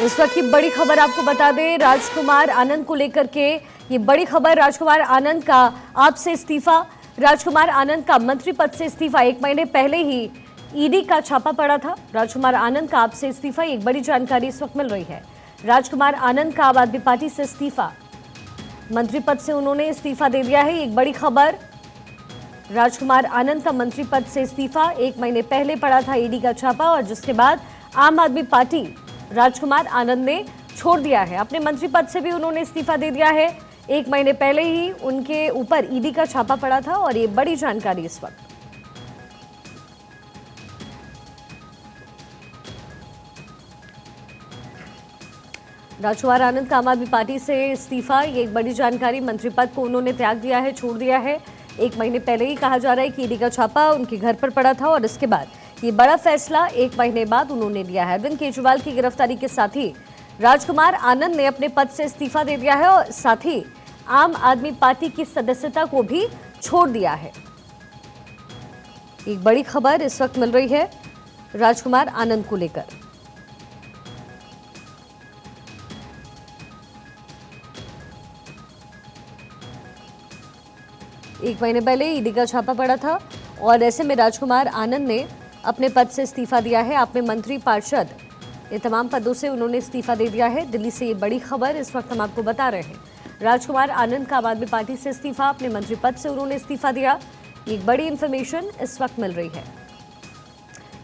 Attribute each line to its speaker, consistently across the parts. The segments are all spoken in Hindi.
Speaker 1: इस वक्त की बड़ी खबर आपको बता दें, राजकुमार आनंद को लेकर के ये बड़ी खबर। राजकुमार आनंद का आप से इस्तीफा, राजकुमार आनंद का मंत्री पद से इस्तीफा। 1 महीने पहले ही ईडी का छापा पड़ा था। राजकुमार आनंद का आप से इस्तीफा, एक बड़ी जानकारी इस वक्त मिल रही है। राजकुमार आनंद का आम आदमी पार्टी से इस्तीफा, मंत्री पद से उन्होंने इस्तीफा दे दिया है। एक बड़ी खबर, राजकुमार आनंद का मंत्री पद से इस्तीफा। 1 महीने पहले पड़ा था ईडी का छापा और जिसके बाद आम आदमी पार्टी राजकुमार आनंद ने छोड़ दिया है। अपने मंत्री पद से भी उन्होंने इस्तीफा दे दिया है। 1 महीने पहले ही उनके ऊपर ईडी का छापा पड़ा था और ये बड़ी जानकारी इस वक्त। राजकुमार आनंद का आम आदमी पार्टी से इस्तीफा, ये एक बड़ी जानकारी। मंत्री पद को उन्होंने त्याग दिया है, छोड़ दिया है। 1 महीने पहले ही कहा जा रहा है कि ईडी का छापा उनके घर पर पड़ा था और इसके बाद ये बड़ा फैसला 1 महीने बाद उन्होंने लिया है। अरविंद केजरीवाल की गिरफ्तारी के साथ ही राजकुमार आनंद ने अपने पद से इस्तीफा दे दिया है और साथ ही आम आदमी पार्टी की सदस्यता को भी छोड़ दिया है। एक बड़ी खबर इस वक्त मिल रही है राजकुमार आनंद को लेकर। एक महीने पहले ईडी का छापा पड़ा था और ऐसे में राजकुमार आनंद ने अपने पद से इस्तीफा दिया है। अपने मंत्री पार्षद, ये तमाम पदों से उन्होंने इस्तीफा दे दिया है। दिल्ली से ये बड़ी खबर इस वक्त हम आपको बता रहे हैं। राजकुमार आनंद का आम आदमी पार्टी से इस्तीफा, अपने मंत्री पद से उन्होंने इस्तीफा दिया। एक बड़ी इंफॉर्मेशन इस वक्त मिल रही है।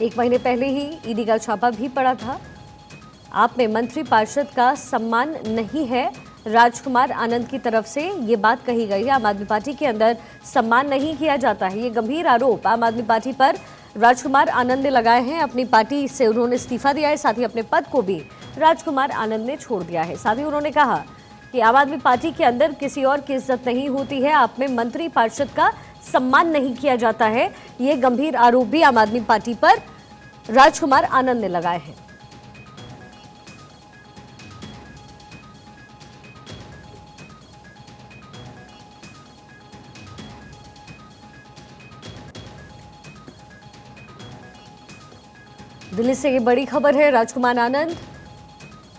Speaker 1: 1 महीने पहले ही ईडी का छापा भी पड़ा था। आप में मंत्री पार्षद का सम्मान नहीं है, राजकुमार आनंद की तरफ से ये बात कही गई है। आम आदमी पार्टी के अंदर सम्मान नहीं किया जाता है, ये गंभीर आरोप आम आदमी पार्टी पर राजकुमार आनंद ने लगाए हैं। अपनी पार्टी से उन्होंने इस्तीफा दिया है, साथ ही अपने पद को भी राजकुमार आनंद ने छोड़ दिया है। साथ ही उन्होंने कहा कि आम आदमी पार्टी के अंदर किसी और की इज्जत नहीं होती है, आप में मंत्री पार्षद का सम्मान नहीं किया जाता है। ये गंभीर आरोप भी आम आदमी पार्टी पर राजकुमार आनंद ने लगाए हैं। दिल्ली से ये बड़ी खबर है। राजकुमार आनंद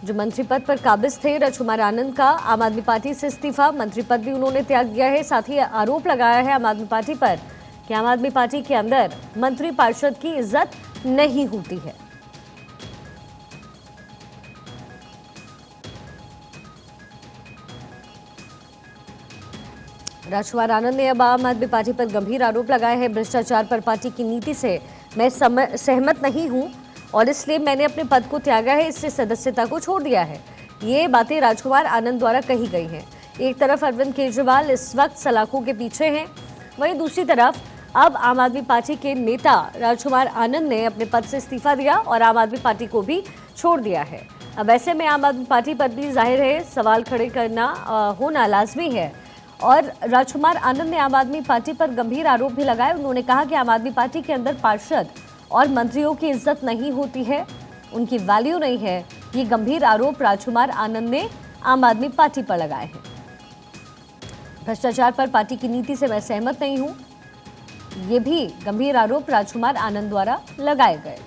Speaker 1: जो मंत्री पद पर काबिज थे, राजकुमार आनंद का आम आदमी पार्टी से इस्तीफा, मंत्री पद भी उन्होंने त्याग दिया है। साथ ही आरोप लगाया है आम आदमी पार्टी पर कि आम आदमी पार्टी के अंदर मंत्री पार्षद की इज्जत नहीं होती है। राजकुमार आनंद ने अब आम आदमी पार्टी पर गंभीर आरोप लगाए हैं। भ्रष्टाचार पर पार्टी की नीति से मैं सहमत नहीं हूं और इसलिए मैंने अपने पद को त्यागा है, इससे सदस्यता को छोड़ दिया है। ये बातें राजकुमार आनंद द्वारा कही गई हैं। एक तरफ अरविंद केजरीवाल इस वक्त सलाखों के पीछे हैं, वहीं दूसरी तरफ अब आम आदमी पार्टी के नेता राजकुमार आनंद ने अपने पद से इस्तीफा दिया और आम आदमी पार्टी को भी छोड़ दिया है। अब ऐसे में आम आदमी पार्टी पर भी जाहिर है सवाल खड़े करना होना लाजमी है और राजकुमार आनंद ने आम आदमी पार्टी पर गंभीर आरोप भी लगाए। उन्होंने कहा कि आम आदमी पार्टी के अंदर पार्षद और मंत्रियों की इज्जत नहीं होती है, उनकी वैल्यू नहीं है। ये गंभीर आरोप राजकुमार आनंद ने आम आदमी पार्टी पर लगाए हैं। भ्रष्टाचार पर पार्टी की नीति से मैं सहमत नहीं हूं, ये भी गंभीर आरोप राजकुमार आनंद द्वारा लगाए गए।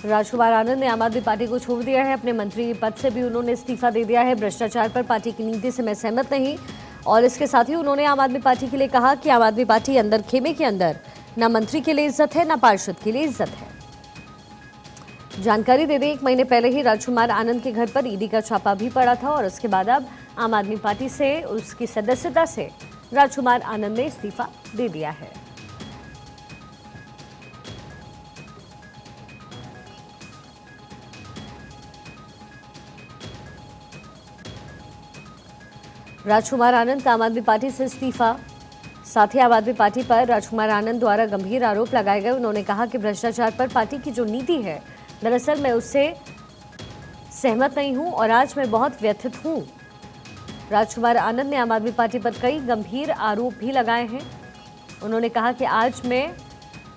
Speaker 1: राजकुमार आनंद ने आम आदमी पार्टी को छोड़ दिया है। अपने मंत्री पद से भी उन्होंने इस्तीफा दे दिया है। भ्रष्टाचार पर पार्टी की नीति से मैं सहमत नहीं और इसके साथ ही उन्होंने आम आदमी पार्टी के लिए कहा कि आम आदमी पार्टी अंदर खेमे के अंदर ना मंत्री के लिए इज्जत है, ना पार्षद के लिए इज्जत है। जानकारी दे दें, 1 महीने पहले ही राजकुमार आनंद के घर पर ईडी का छापा भी पड़ा था और उसके बाद अब आम आदमी पार्टी से उसकी सदस्यता से राजकुमार आनंद ने इस्तीफा दे दिया है। राजकुमार आनंद का आम आदमी पार्टी से इस्तीफा, साथ ही आम आदमी पार्टी पर राजकुमार आनंद द्वारा गंभीर आरोप लगाए गए। उन्होंने कहा कि भ्रष्टाचार पर पार्टी की जो नीति है, दरअसल मैं उससे सहमत नहीं हूं और आज मैं बहुत व्यथित हूं। राजकुमार आनंद ने आम आदमी पार्टी पर कई गंभीर आरोप भी लगाए हैं। उन्होंने कहा कि आज मैं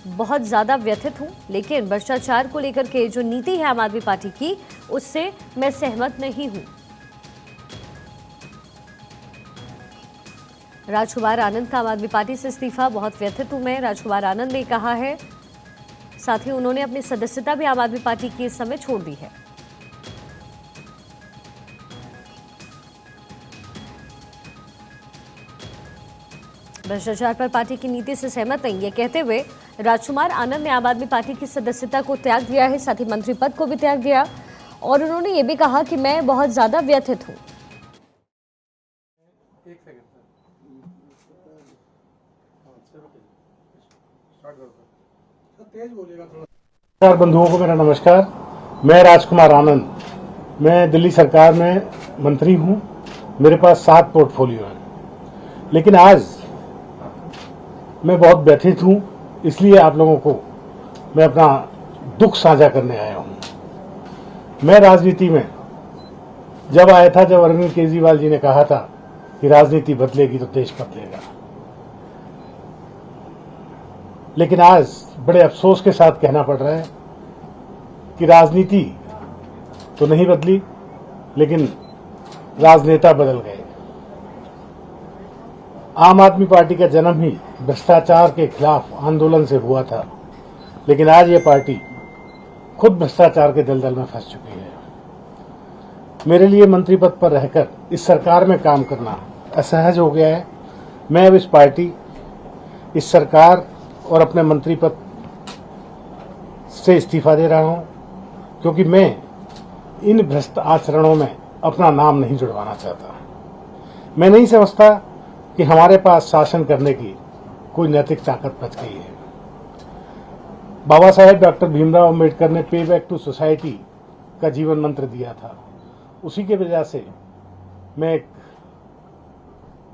Speaker 1: बहुत ज़्यादा व्यथित हूं, लेकिन भ्रष्टाचार को लेकर के जो नीति है आम आदमी पार्टी की, उससे मैं सहमत नहीं हूं। राजकुमार आनंद का आम आदमी पार्टी से इस्तीफा, बहुत व्यथित हूं मैं, राजकुमार आनंद ने कहा है। साथ ही उन्होंने अपनी सदस्यता भी आम आदमी पार्टी की इस समय छोड़ दी है। भ्रष्टाचार पर पार्टी की नीति से सहमत नहीं, ये कहते हुए राजकुमार आनंद ने आम आदमी पार्टी की सदस्यता को त्याग दिया है, साथ ही मंत्री पद को भी त्याग दिया और उन्होंने ये भी कहा कि मैं बहुत ज्यादा व्यथित हूं।
Speaker 2: नमस्कार बंधुओं को मेरा नमस्कार। मैं राजकुमार आनंद, मैं दिल्ली सरकार में मंत्री हूं। मेरे पास 7 पोर्टफोलियो हैं, लेकिन आज मैं बहुत व्यथित हूं। इसलिए आप लोगों को मैं अपना दुख साझा करने आया हूं। मैं राजनीति में जब आया था, जब अरविंद केजरीवाल जी ने कहा था कि राजनीति बदलेगी तो देश बदलेगा, लेकिन आज बड़े अफसोस के साथ कहना पड़ रहा है कि राजनीति तो नहीं बदली, लेकिन राजनेता बदल गए। आम आदमी पार्टी का जन्म ही भ्रष्टाचार के खिलाफ आंदोलन से हुआ था, लेकिन आज ये पार्टी खुद भ्रष्टाचार के दलदल में फंस चुकी है। मेरे लिए मंत्री पद पर रहकर इस सरकार में काम करना असहज हो गया है। मैं अब इस पार्टी, इस सरकार और अपने मंत्री पद से इस्तीफा दे रहा हूं, क्योंकि मैं इन भ्रष्ट आचरणों में अपना नाम नहीं जुड़वाना चाहता। मैं नहीं समझता कि हमारे पास शासन करने की कोई नैतिक ताकत बच गई है। बाबा साहेब डॉक्टर भीमराव अम्बेडकर ने पे बैक टू सोसाइटी का जीवन मंत्र दिया था। उसी के वजह से मैं एक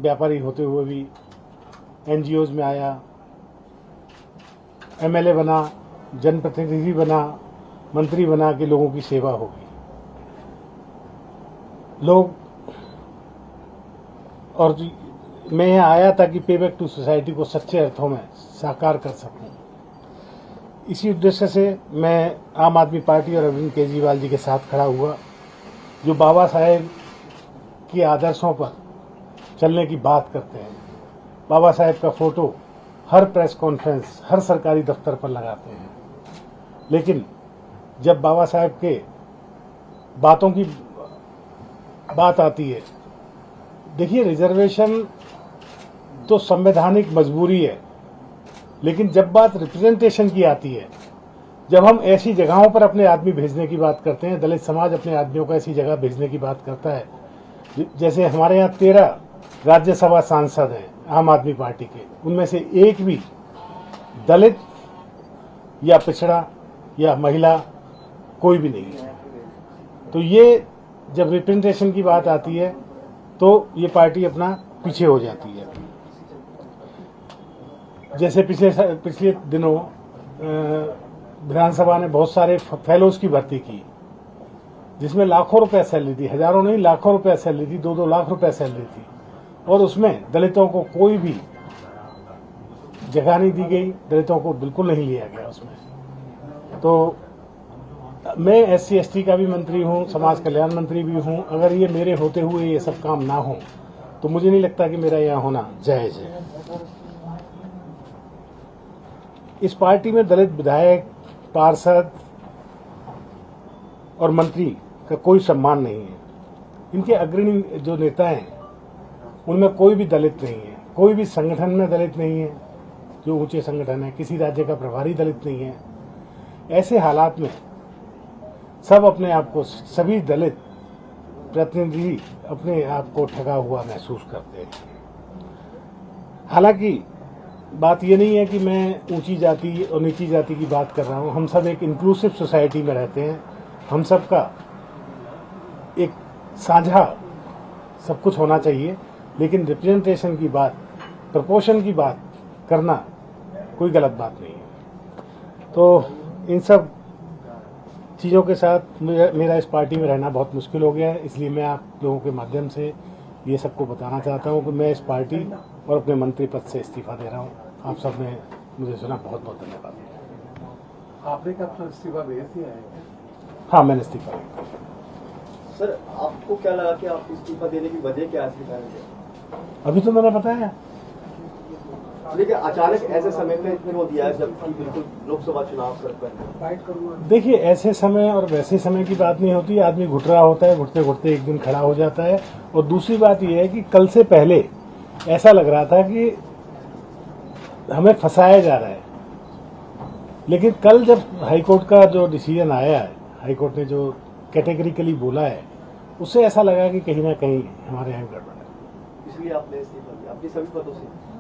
Speaker 2: व्यापारी होते हुए भी एनजीओज में आया, एमएलए बना, जनप्रतिनिधि बना, मंत्री बना कि लोगों की सेवा होगी। लोग और मैं यहाँ आया था कि पे बैक टू सोसाइटी को सच्चे अर्थों में साकार कर सकूं। इसी उद्देश्य से मैं आम आदमी पार्टी और अरविंद केजरीवाल जी के साथ खड़ा हुआ, जो बाबा साहेब के आदर्शों पर चलने की बात करते हैं। बाबा साहेब का फोटो हर प्रेस कॉन्फ्रेंस, हर सरकारी दफ्तर पर लगाते हैं, लेकिन जब बाबा साहेब के बातों की बात आती है, देखिए रिजर्वेशन तो संवैधानिक मजबूरी है, लेकिन जब बात रिप्रेजेंटेशन की आती है, जब हम ऐसी जगहों पर अपने आदमी भेजने की बात करते हैं, दलित समाज अपने आदमियों को ऐसी जगह भेजने की बात करता है, जैसे हमारे यहाँ 13 राज्यसभा सांसद हैं आम आदमी पार्टी के, उनमें से एक भी दलित या पिछड़ा या महिला कोई भी नहीं है। तो ये जब रिप्रेजेंटेशन की बात आती है तो ये पार्टी अपना पीछे हो जाती है। जैसे पिछले दिनों विधानसभा ने बहुत सारे फेलोज की भर्ती की, जिसमें लाखों रुपए सैलरी थी, हजारों नहीं लाखों रुपए सैलरी थी, 2-2 लाख रुपए सैलरी थी, और उसमें दलितों को कोई भी जगह नहीं दी गई, दलितों को बिल्कुल नहीं लिया गया उसमें। तो मैं SC ST का भी मंत्री हूं, समाज कल्याण मंत्री भी हूं। अगर ये मेरे होते हुए ये सब काम ना हो तो मुझे नहीं लगता कि मेरा यहाँ होना जायज है। इस पार्टी में दलित विधायक, पार्षद और मंत्री का कोई सम्मान नहीं है। इनके अग्रणी जो नेता हैं उनमें कोई भी दलित नहीं है, कोई भी संगठन में दलित नहीं है, जो ऊंचे संगठन है, किसी राज्य का प्रभारी दलित नहीं है। ऐसे हालात में सब अपने आप को, सभी दलित प्रतिनिधि अपने आप को ठगा हुआ महसूस करते हैं। हालांकि बात ये नहीं है कि मैं ऊंची जाति और नीची जाति की बात कर रहा हूं। हम सब एक इंक्लूसिव सोसाइटी में रहते हैं, हम सबका एक साझा सब कुछ होना चाहिए, लेकिन रिप्रेजेंटेशन की बात, प्रपोर्शन की बात करना कोई गलत बात नहीं है। तो इन सब चीज़ों के साथ मेरा इस पार्टी में रहना बहुत मुश्किल हो गया है। इसलिए मैं आप लोगों के माध्यम से ये सबको बताना चाहता हूँ कि मैं इस पार्टी और अपने मंत्री पद से इस्तीफा दे रहा हूँ। आप सब ने मुझे सुना, बहुत बहुत धन्यवाद।
Speaker 3: आपने क्या अपना इस्तीफा भेज दिया है?
Speaker 2: हाँ, मैंने इस्तीफा दिया।
Speaker 4: सर, आपको क्या लगा कि आप इस्तीफा देने की वजह क्या है?
Speaker 2: अभी तो मैंने बताया।
Speaker 4: लेकिन अचानक ऐसे समय पे क्यों दिया है जबकि बिल्कुल लोकसभा चुनाव सर पर?
Speaker 2: देखिए, ऐसे समय और वैसे समय की बात नहीं होती। आदमी घुट रहा होता है, घुटते घुटते एक दिन खड़ा हो जाता है। और दूसरी बात यह है कि कल से पहले ऐसा लग रहा था कि हमें फंसाया जा रहा है, लेकिन कल जब हाईकोर्ट का जो डिसीजन आया है, हाईकोर्ट ने जो कैटेगरिकली बोला है, उससे ऐसा लगा कि कहीं ना कहीं हमारे यहाँ गड़बड़ है।
Speaker 4: इसलिए आपने इस्तीफा दिया अपनी सभी पदों से?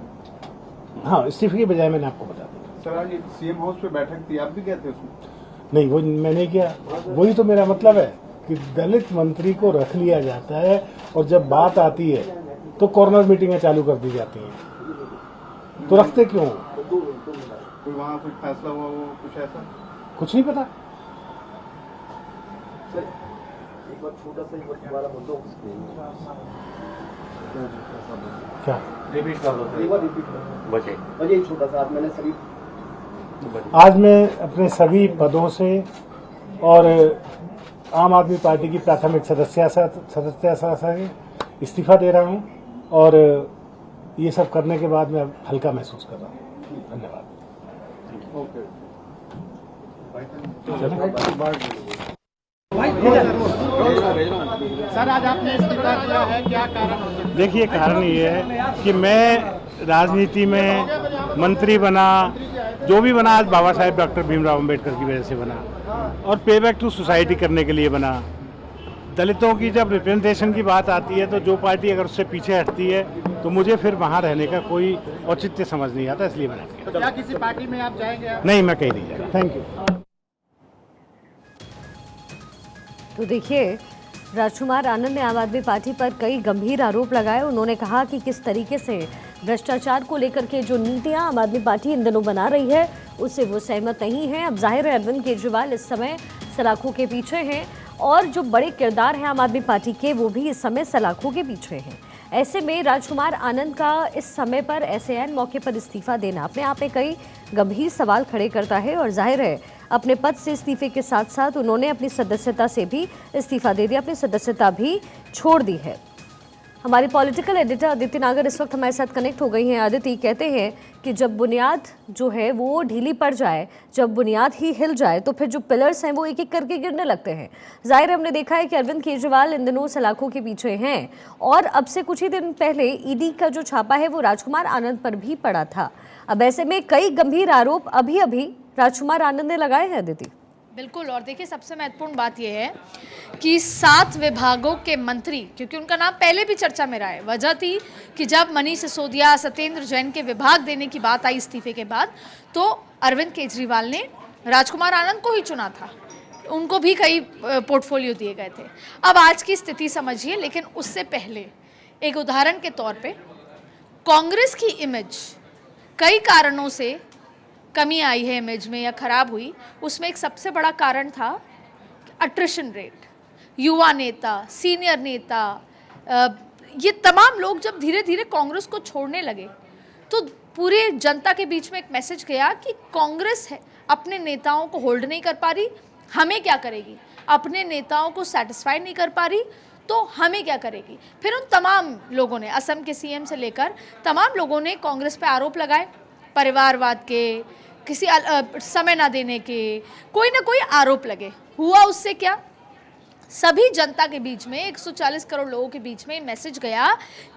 Speaker 2: हाँ, इस्तीफे की बजाय मैंने आपको बता दिया।
Speaker 3: सर, आज सीएम हाउस पे बैठक थी, आप भी गए थे उसमें?
Speaker 2: नहीं, वो मैं नहीं किया। वही तो मेरा मतलब है कि दलित मंत्री को रख लिया जाता है और जब बात आती है तो कॉर्नर मीटिंगें चालू कर दी जाती हैं। तो रखते क्यों?
Speaker 3: कोई वहाँ कुछ फैसला हुआ वो कुछ ऐसा?
Speaker 2: कुछ नहीं पता।
Speaker 4: सर, एक बार छोटा सा एक बार दोबारा बोल दो।
Speaker 2: क्या
Speaker 4: रिपीट कर दो। एक बार रिपीट कर दो। वजह छोटा सा, आज मैंने सभी
Speaker 2: आज मैं अपने सभी पदों से और आम आदमी पार्टी की प्राथमिक सदस्यता से इस्तीफा दे रहा हूं और ये सब करने के बाद मैं हल्का महसूस कर रहा हूं। धन्यवाद।
Speaker 3: ओके।
Speaker 5: सर, आज आपने इस्तीफा दिया है, क्या कारण?
Speaker 2: देखिए, कारण ये है कि मैं राजनीति में मंत्री बना, जो भी बना आज बाबा साहेब डॉक्टर भीमराव अंबेडकर की वजह से बना और पे बैक टू सोसाइटी करने के लिए बना। दलितों की जब रिप्रेजेंटेशन की बात आती है तो जो पार्टी अगर उससे पीछे हटती है तो मुझे फिर वहाँ रहने का कोई औचित्य समझ नहीं आता, इसलिए मैंने किया।
Speaker 5: तो क्या किसी पार्टी में आप जाएंगे?
Speaker 2: नहीं, मैं कहीं नहीं जाएगा। Thank you.
Speaker 1: तो देखिए, राजकुमार आनंद ने आम आदमी पार्टी पर कई गंभीर आरोप लगाए। उन्होंने कहा कि किस तरीके से भ्रष्टाचार को लेकर के जो नीतियां आम आदमी पार्टी इन दिनों बना रही है उससे वो सहमत नहीं है। अब जाहिर है अरविंद केजरीवाल इस समय सलाखों के पीछे हैं और जो बड़े किरदार हैं आम आदमी पार्टी के वो भी इस समय सलाखों के पीछे हैं। ऐसे में राजकुमार आनंद का इस समय पर ऐसे ऐन मौके पर इस्तीफा देना अपने आप में कई गंभीर सवाल खड़े करता है और जाहिर है अपने पद से इस्तीफे के साथ साथ उन्होंने अपनी सदस्यता से भी इस्तीफा दे दिया, अपनी सदस्यता भी छोड़ दी है। हमारी पॉलिटिकल एडिटर अदिति नागर इस वक्त हमारे साथ कनेक्ट हो गई हैं। अदिति, कहते हैं कि जब बुनियाद जो है वो ढीली पड़ जाए, जब बुनियाद ही हिल जाए तो फिर जो पिलर्स हैं वो एक एक करके गिरने लगते हैं। जाहिर है हमने देखा है कि अरविंद केजरीवाल इन दिनों सलाखों के पीछे हैं और अब से कुछ ही दिन पहले ईडी का जो छापा है वो राजकुमार आनंद पर भी पड़ा था। अब ऐसे में कई गंभीर आरोप अभी राजकुमार आनंद ने लगाए हैं। अदिति,
Speaker 6: बिल्कुल, और देखिए सबसे महत्वपूर्ण बात यह है कि 7 विभागों के मंत्री, क्योंकि उनका नाम पहले भी चर्चा में रहा है, वजह थी कि जब मनीष सिसोदिया, सत्येंद्र जैन के विभाग देने की बात आई इस्तीफे के बाद, तो अरविंद केजरीवाल ने राजकुमार आनंद को ही चुना था। उनको भी कई पोर्टफोलियो दिए गए थे। अब आज की स्थिति समझिए, लेकिन उससे पहले एक उदाहरण के तौर पे कांग्रेस की इमेज कई कारणों से कमी आई है इमेज में या ख़राब हुई। उसमें एक सबसे बड़ा कारण था अट्रिशन रेट। युवा नेता, सीनियर नेता, ये तमाम लोग जब धीरे धीरे कांग्रेस को छोड़ने लगे तो पूरे जनता के बीच में एक मैसेज गया कि कांग्रेस है अपने नेताओं को होल्ड नहीं कर पा रही, हमें क्या करेगी? अपने नेताओं को सेटिस्फाई नहीं कर पा रही तो हमें क्या करेगी? फिर उन तमाम लोगों ने, असम के सीएम से लेकर तमाम लोगों ने कांग्रेस पे आरोप लगाए, परिवारवाद के, किसी समय ना देने के, कोई ना कोई आरोप लगे। हुआ उससे क्या? सभी जनता के बीच में, 140 करोड़ लोगों के बीच में मैसेज गया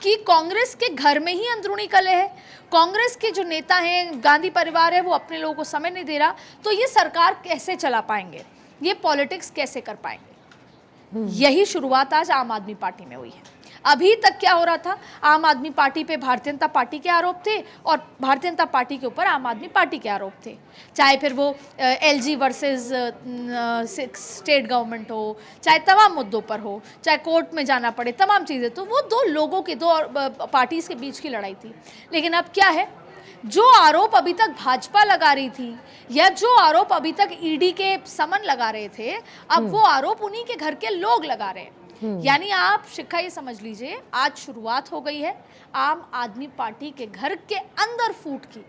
Speaker 6: कि कांग्रेस के घर में ही अंदरूनी कलह है, कांग्रेस के जो नेता हैं, गांधी परिवार है, वो अपने लोगों को समय नहीं दे रहा, तो ये सरकार कैसे चला पाएंगे, ये पॉलिटिक्स कैसे कर पाएंगे। यही शुरुआत आज आम आदमी पार्टी में हुई है। अभी तक क्या हो रहा था? आम आदमी पार्टी पे भारतीय जनता पार्टी के आरोप थे और भारतीय जनता पार्टी के ऊपर आम आदमी पार्टी के आरोप थे। चाहे फिर वो एलजी वर्सेस स्टेट गवर्नमेंट हो, चाहे तमाम मुद्दों पर हो, चाहे कोर्ट में जाना पड़े, तमाम चीज़ें, तो वो दो लोगों के, दो पार्टीज़ के बीच की लड़ाई थी। लेकिन अब क्या है? जो आरोप अभी तक भाजपा लगा रही थी या जो आरोप अभी तक ईडी के समन लगा रहे थे, अब वो आरोप उन्हीं के घर के लोग लगा रहे हैं। यानी आप शिक्षा ये समझ लीजिए, आज शुरुआत हो गई है आम आदमी पार्टी के घर के अंदर फूट की।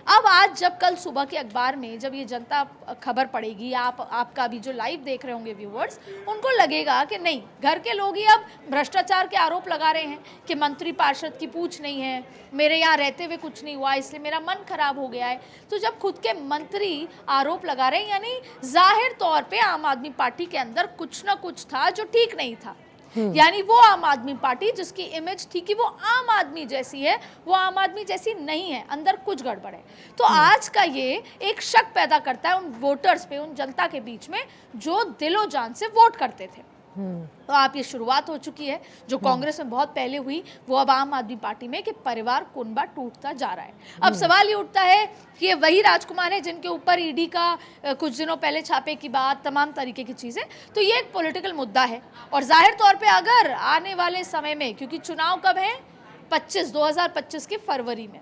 Speaker 6: अब आज जब कल सुबह के अखबार में जब ये जनता खबर पड़ेगी, आपका अभी जो लाइव देख रहे होंगे व्यूअर्स, उनको लगेगा कि नहीं, घर के लोग ही अब भ्रष्टाचार के आरोप लगा रहे हैं कि मंत्री पार्षद की पूछ नहीं है, मेरे यहाँ रहते हुए कुछ नहीं हुआ इसलिए मेरा मन खराब हो गया है। तो जब खुद के मंत्री आरोप लगा रहे हैं, यानी जाहिर तौर पे आम आदमी पार्टी के अंदर कुछ ना कुछ था जो ठीक नहीं था। यानी वो आम आदमी पार्टी जिसकी इमेज थी कि वो आम आदमी जैसी है, वो आम आदमी जैसी नहीं है, अंदर कुछ गड़बड़ है। तो आज का ये एक शक पैदा करता है उन वोटर्स पे, उन जनता के बीच में जो दिलो जान से वोट करते थे। तो आप ये शुरुआत हो चुकी है जो कांग्रेस में बहुत पहले हुई, वो अब आम आदमी पार्टी में कि परिवार कुनबा टूटता जा रहा है। अब सवाल ये उठता है कि ये वही राजकुमार है जिनके ऊपर ईडी का कुछ दिनों पहले छापे की बात, तमाम तरीके की चीज़ें, तो ये एक पॉलिटिकल मुद्दा है। और जाहिर तौर पे अगर आने वाले समय में, क्योंकि चुनाव कब है, 2025 की फरवरी में,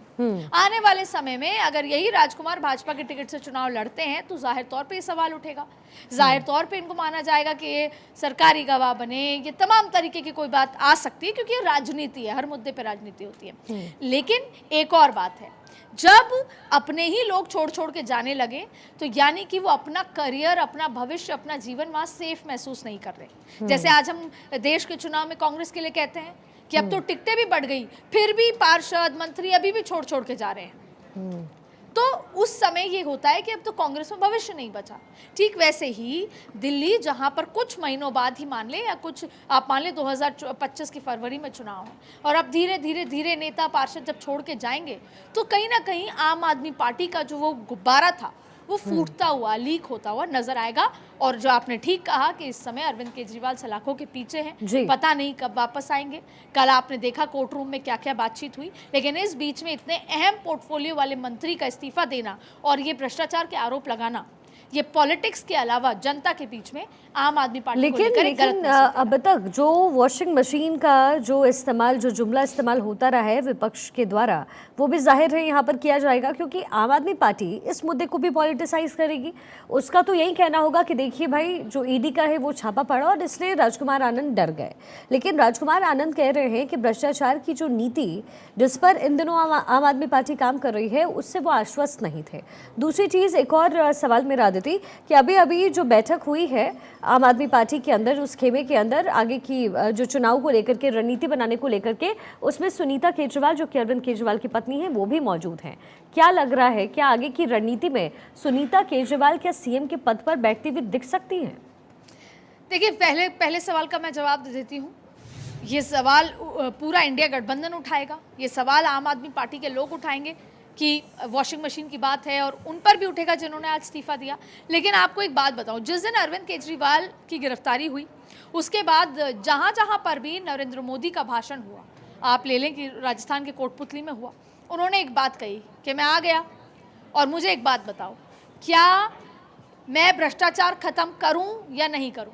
Speaker 6: आने वाले समय में अगर यही राजकुमार भाजपा के टिकट से चुनाव लड़ते हैं तो जाहिर तौर पे ये सवाल उठेगा। जाहिर तौर पे इनको माना जाएगा कि ये सरकारी गवाह बने, ये तमाम तरीके की कोई बात आ सकती है, क्योंकि ये राजनीति है, हर मुद्दे पे राजनीति होती है। लेकिन एक और बात है, जब अपने ही लोग छोड़ छोड़ के जाने लगे तो यानी कि वो अपना करियर, अपना भविष्य, अपना जीवन वहाँ सेफ महसूस नहीं कर रहे। जैसे आज हम देश के चुनाव में कांग्रेस के लिए कहते हैं कि अब तो टिकटें भी बढ़ गई, फिर भी पार्षद मंत्री अभी भी छोड़ छोड़ के जा रहे हैं। तो उस समय ये होता है कि अब तो कांग्रेस में भविष्य नहीं बचा। ठीक वैसे ही दिल्ली, जहां पर कुछ महीनों बाद ही मान ले, या कुछ आप मान ले 2025 की फरवरी में चुनाव है, और अब धीरे धीरे धीरे नेता पार्षद जब छोड़ के जाएंगे तो कहीं ना कहीं आम आदमी पार्टी का जो वो गुब्बारा था वो फूटता हुआ, लीक होता हुआ नजर आएगा। और जो आपने ठीक कहा कि इस समय अरविंद केजरीवाल सलाखों के पीछे हैं, पता नहीं कब वापस आएंगे। कल आपने देखा कोर्ट रूम में क्या क्या बातचीत हुई, लेकिन इस बीच में इतने अहम पोर्टफोलियो वाले मंत्री का इस्तीफा देना और ये भ्रष्टाचार के आरोप लगाना, ये पॉलिटिक्स के अलावा जनता के बीच में आम आदमी पार्टी को लेकर एक गलत मैसेज।
Speaker 1: अब तक जो वॉशिंग मशीन का जो इस्तेमाल, जो जुमला इस्तेमाल होता रहा है विपक्ष के द्वारा, वो भी जाहिर है यहाँ पर किया जाएगा, क्योंकि आम आदमी पार्टी इस मुद्दे को भी पॉलिटिसाइज करेगी। उसका तो यही कहना होगा कि देखिए भाई, जो ईडी का है वो छापा पड़ा और इसलिए राजकुमार आनंद डर गए। लेकिन राजकुमार आनंद कह रहे हैं कि भ्रष्टाचार की जो नीति जिस पर इन दिनों आम आदमी पार्टी काम कर रही है, उससे वो आश्वस्त नहीं थे। दूसरी चीज़, एक और सवाल मेरा आदित्य, कि अभी अभी जो बैठक हुई है आम आदमी पार्टी के अंदर, उस खेमे के अंदर आगे की जो चुनाव को लेकर के, रणनीति बनाने को लेकर के, उसमें सुनीता केजरीवाल जो कि अरविंद केजरीवाल की पत्नी है वो भी मौजूद हैं। क्या लग रहा है, क्या आगे की रणनीति में सुनीता केजरीवाल क्या सीएम के पद पर बैठती हुई दिख सकती हैं?
Speaker 6: देखिए, पहले सवाल का मैं जवाब दे देती हूँ। ये सवाल पूरा इंडिया गठबंधन उठाएगा, ये सवाल आम आदमी पार्टी के लोग उठाएंगे कि वॉशिंग मशीन की बात है, और उन पर भी उठेगा जिन्होंने आज इस्तीफा दिया। लेकिन आपको एक बात बताऊं, जिस दिन अरविंद केजरीवाल की गिरफ्तारी हुई, उसके बाद जहां जहां पर भी नरेंद्र मोदी का भाषण हुआ, आप ले लें कि राजस्थान के कोटपुतली में हुआ, उन्होंने एक बात कही कि मैं आ गया और मुझे एक बात बताओ, क्या मैं भ्रष्टाचार खत्म करूं या नहीं करूं,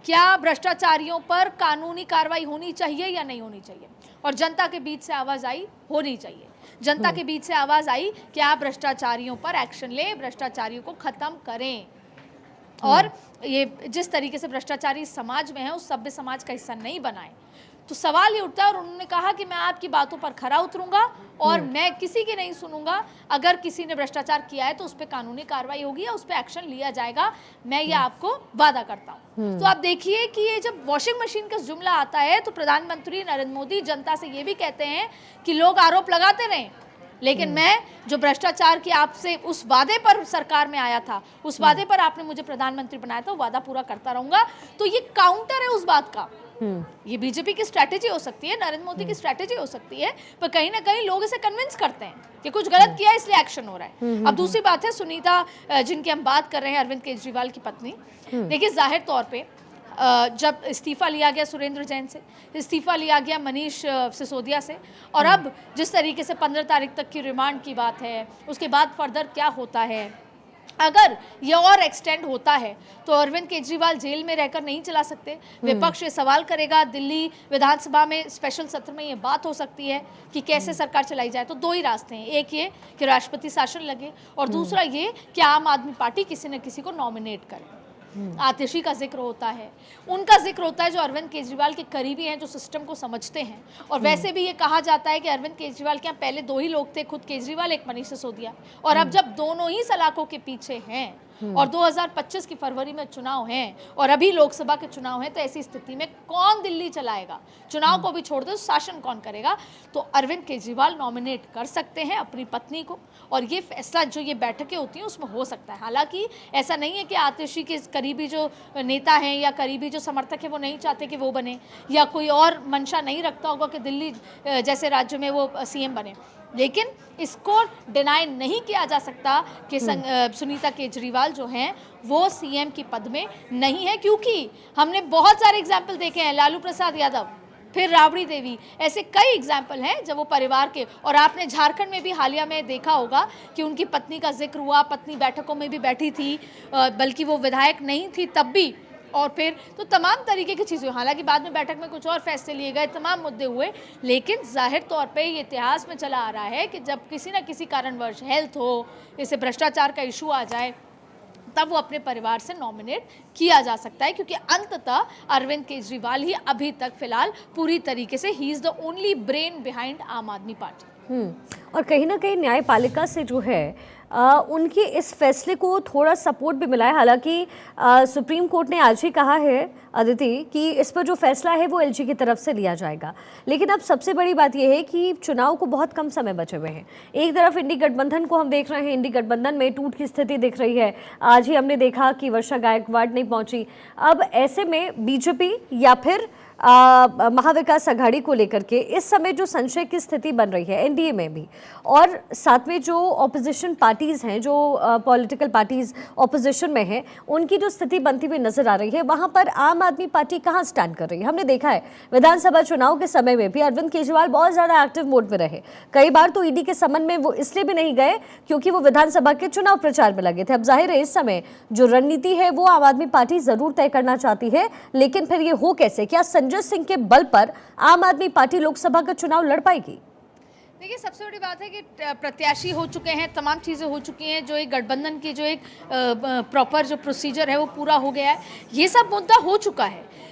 Speaker 6: क्या भ्रष्टाचारियों पर कानूनी कार्रवाई होनी चाहिए या नहीं होनी चाहिए। और जनता के बीच से आवाज़ आई, होनी चाहिए। जनता के बीच से आवाज़ आई कि आप भ्रष्टाचारियों पर एक्शन लें, भ्रष्टाचारियों को ख़त्म करें, और ये जिस तरीके से भ्रष्टाचारी समाज में है उस सभ्य समाज का हिस्सा नहीं बनाए। तो सवाल ये उठता है, और उन्होंने कहा कि मैं आपकी बातों पर खरा उतरूंगा और मैं किसी की नहीं सुनूंगा। अगर किसी ने भ्रष्टाचार किया है तो उस पर कानूनी कार्रवाई होगी या उस पर एक्शन लिया जाएगा, मैं ये आपको वादा करता हूँ। तो आप देखिए कि ये जब वॉशिंग मशीन का जुमला आता है तो प्रधानमंत्री नरेंद्र मोदी जनता से ये भी कहते हैं कि लोग आरोप लगाते रहें, लेकिन मैं जो भ्रष्टाचार की आपसे उस वादे पर सरकार में आया था, उस वादे पर आपने मुझे प्रधानमंत्री बनाया था, वो वादा पूरा करता रहूंगा। तो ये काउंटर है उस बात का। ये बीजेपी की स्ट्रैटेजी हो सकती है, नरेंद्र मोदी की स्ट्रैटेजी हो सकती है, पर कहीं ना कहीं लोग इसे कन्विंस करते हैं कि कुछ गलत किया है इसलिए एक्शन हो रहा है। अब दूसरी बात है सुनीता, जिनकी हम बात कर रहे हैं, अरविंद केजरीवाल की पत्नी। देखिए, जाहिर तौर पे जब इस्तीफा लिया गया सुरेंद्र जैन से, इस्तीफा लिया गया मनीष सिसोदिया से, और अब जिस तरीके से 15 तारीख तक की रिमांड की बात है, उसके बाद फर्दर क्या होता है, अगर ये और एक्सटेंड होता है तो अरविंद केजरीवाल जेल में रहकर नहीं चला सकते। विपक्ष ये सवाल करेगा, दिल्ली विधानसभा में स्पेशल सत्र में ये बात हो सकती है कि कैसे सरकार चलाई जाए। तो दो ही रास्ते हैं, एक ये कि राष्ट्रपति शासन लगे, और दूसरा ये कि आम आदमी पार्टी किसी न किसी को नॉमिनेट करे। आतिशी का जिक्र होता है, उनका जिक्र होता है जो अरविंद केजरीवाल के करीबी हैं, जो सिस्टम को समझते हैं। और वैसे भी ये कहा जाता है कि अरविंद केजरीवाल के यहाँ पहले 2 ही लोग थे, खुद केजरीवाल, एक मनीष सिसोदिया। और अब जब दोनों ही सलाखों के पीछे हैं और 2025 की फरवरी में चुनाव हैं और अभी लोकसभा के चुनाव हैं, तो ऐसी स्थिति में कौन दिल्ली चलाएगा? चुनाव को भी छोड़ दो, शासन कौन करेगा? तो अरविंद केजरीवाल नॉमिनेट कर सकते हैं अपनी पत्नी को, और ये फैसला जो ये बैठकें होती हैं उसमें हो सकता है। हालांकि ऐसा नहीं है कि आतिशी के करीबी जो नेता हैं या करीबी जो समर्थक हैं वो नहीं चाहते कि वो बने, या कोई और मंशा नहीं रखता होगा कि दिल्ली जैसे राज्य में वो सीएम बने, लेकिन इसको डिनाई नहीं किया जा सकता कि सुनीता केजरीवाल जो हैं वो सीएम की पद में नहीं है, क्योंकि हमने बहुत सारे एग्जाम्पल देखे हैं। लालू प्रसाद यादव, फिर राबड़ी देवी, ऐसे कई एग्जाम्पल हैं जब वो परिवार के, और आपने झारखंड में भी हालिया में देखा होगा कि उनकी पत्नी का जिक्र हुआ, पत्नी बैठकों में भी बैठी थी, बल्कि वो विधायक नहीं थी तब भी, और फिर तो तमाम तरीके की चीज़ें। हालांकि बाद में बैठक में कुछ और फैसले लिए गए, तमाम मुद्दे हुए, लेकिन जाहिर तौर पे ये इतिहास में चला आ रहा है कि जब किसी न किसी कारणवश हेल्थ हो, जैसे भ्रष्टाचार का इशू आ जाए, तब वो अपने परिवार से नॉमिनेट किया जा सकता है, क्योंकि अंततः अरविंद केजरीवाल ही अभी तक फिलहाल पूरी तरीके से he is the only brain behind आम आदमी पार्टी।
Speaker 1: और कहीं ना कहीं न्यायपालिका से जो है उनके इस फैसले को थोड़ा सपोर्ट भी मिला है। हालांकि सुप्रीम कोर्ट ने आज ही कहा है अदिति कि इस पर जो फैसला है वो एलजी की तरफ से लिया जाएगा, लेकिन अब सबसे बड़ी बात यह है कि चुनाव को बहुत कम समय बचे हुए हैं। एक तरफ इंडी गठबंधन को हम देख रहे हैं, इंडी गठबंधन में टूट की स्थिति दिख रही है। आज ही हमने देखा कि वर्षा गायकवाड़ नहीं पहुंची। अब ऐसे में बीजेपी या फिर महाविकास आघाड़ी को लेकर के इस समय जो संशय की स्थिति बन रही है एनडीए में भी, और साथ में जो ऑपोजिशन पार्टीज हैं, जो पॉलिटिकल पार्टीज ऑपोजिशन में हैं, उनकी जो स्थिति बनती हुई नजर आ रही है, वहां पर आम आदमी पार्टी कहां स्टैंड कर रही है? हमने देखा है विधानसभा चुनाव के समय में भी अरविंद केजरीवाल बहुत ज्यादा एक्टिव मोड में रहे। कई बार तो ईडी के समन में वो इसलिए भी नहीं गए क्योंकि वो विधानसभा के चुनाव प्रचार में लगे थे। अब जाहिर है इस समय जो रणनीति है वो आम आदमी पार्टी जरूर तय करना चाहती है, लेकिन फिर ये हो कैसे? क्या संजय सिंह के बल पर आम आदमी पार्टी लोकसभा का चुनाव लड़ पाएगी?
Speaker 6: देखिए, सबसे बड़ी बात है कि प्रत्याशी हो चुके हैं, तमाम चीज़ें हो चुकी हैं, जो एक गठबंधन की जो एक प्रॉपर जो प्रोसीजर है वो पूरा हो गया है, ये सब मुद्दा हो चुका है।